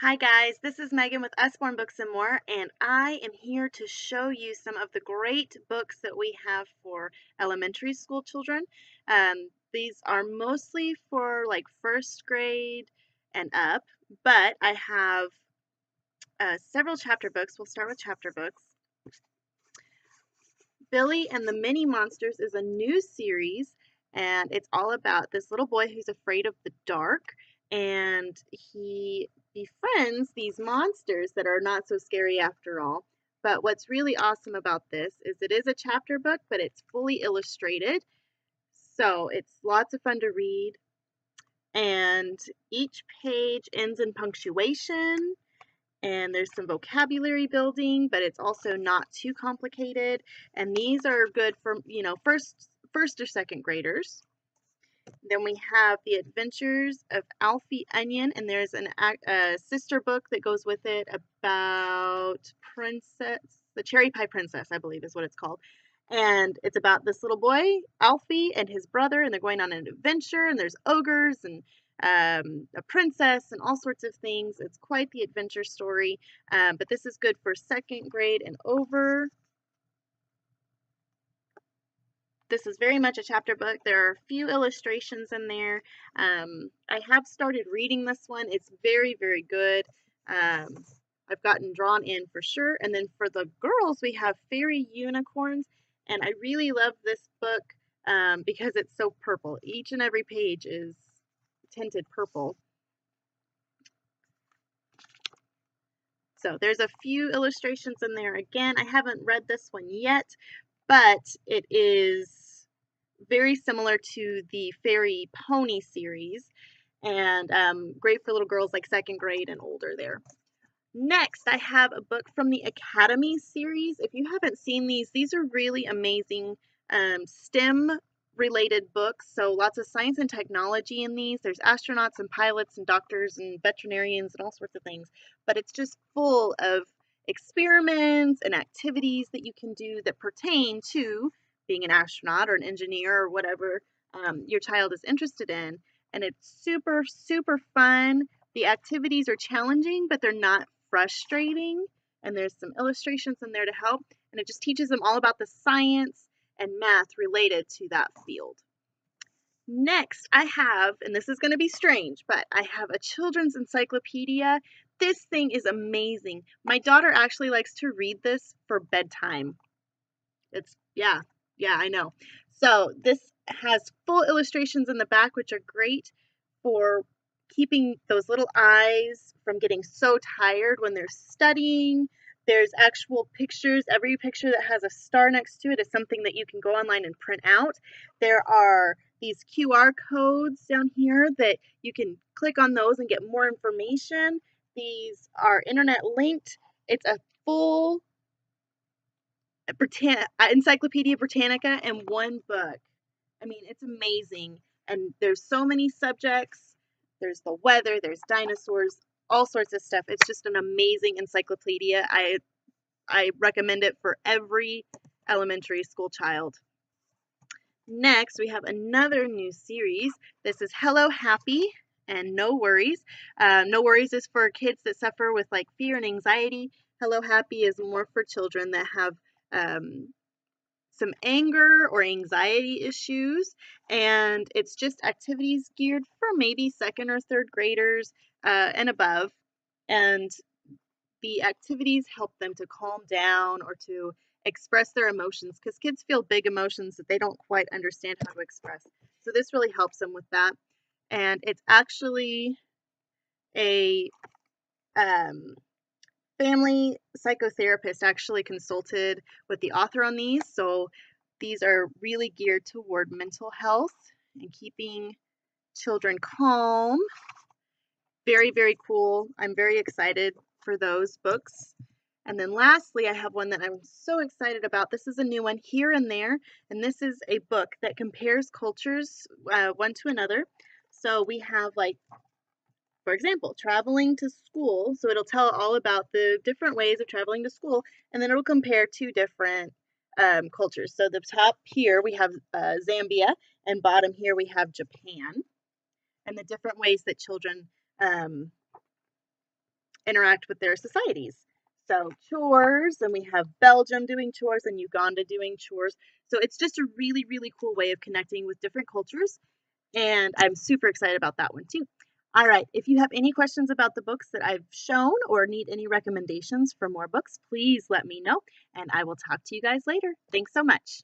Hi guys, this is Megan with Usborne Books and More, and I am here to show you some of the great books that we have for elementary school children. These are mostly for like first grade and up, but I have several chapter books. We'll start with chapter books. Billy and the Mini Monsters is a new series, and it's all about this little boy who's afraid of the dark, and he befriends these monsters that are not so scary after all. But what's really awesome about this is it is a chapter book, but it's fully illustrated, so it's lots of fun to read, and each page ends in punctuation and there's some vocabulary building, but it's also not too complicated. And these are good for, first or second graders. Then we have The Adventures of Alfie Onion, and there's a sister book that goes with it about the Cherry Pie Princess, I believe is what it's called. And it's about this little boy, Alfie, and his brother, and they're going on an adventure, and there's ogres and a princess and all sorts of things. It's quite the adventure story, but this is good for second grade and over. This is very much a chapter book. There are a few illustrations in there. I have started reading this one. It's very, very good. I've gotten drawn in for sure. And then for the girls, we have Fairy Unicorns. And I really love this book because it's so purple. Each and every page is tinted purple. So there's a few illustrations in there. Again, I haven't read this one yet, but it is very similar to the Fairy Pony series, and great for little girls like second grade and older there. Next, I have a book from the Academy series. If you haven't seen these are really amazing STEM related books. So lots of science and technology in these. There's astronauts and pilots and doctors and veterinarians and all sorts of things. But it's just full of experiments and activities that you can do that pertain to being an astronaut or an engineer or whatever your child is interested in. And it's super, super fun. The activities are challenging, but they're not frustrating. And there's some illustrations in there to help. And it just teaches them all about the science and math related to that field. Next, I have, and this is going to be strange, but I have a children's encyclopedia. This thing is amazing. My daughter actually likes to read this for bedtime. Yeah, I know. So this has full illustrations in the back, which are great for keeping those little eyes from getting so tired when they're studying. There's actual pictures. Every picture that has a star next to it is something that you can go online and print out. There are these QR codes down here that you can click on those and get more information. These are internet linked. It's a full Encyclopedia Britannica in one book. I mean, it's amazing. And there's so many subjects. There's the weather, there's dinosaurs, all sorts of stuff. It's just an amazing encyclopedia. I recommend it for every elementary school child. Next, we have another new series. This is Hello Happy and No Worries. No Worries is for kids that suffer with like fear and anxiety. Hello Happy is more for children that have some anger or anxiety issues, and it's just activities geared for maybe second or third graders and above. And the activities help them to calm down or to express their emotions because kids feel big emotions that they don't quite understand how to express. So this really helps them with that. And it's actually a family psychotherapist actually consulted with the author on these. So these are really geared toward mental health and keeping children calm. Very, very cool. I'm very excited for those books. And then lastly, I have one that I'm so excited about. This is a new one, Here and There, and this is a book that compares cultures one to another. So we have, like, for example, traveling to school. So it'll tell all about the different ways of traveling to school, and then it'll compare two different cultures. So the top here we have Zambia, and bottom here we have Japan, and the different ways that children interact with their societies. So chores, and we have Belgium doing chores and Uganda doing chores. So it's just a really, really cool way of connecting with different cultures. And I'm super excited about that one too. All right, if you have any questions about the books that I've shown or need any recommendations for more books, please let me know, and I will talk to you guys later. Thanks so much.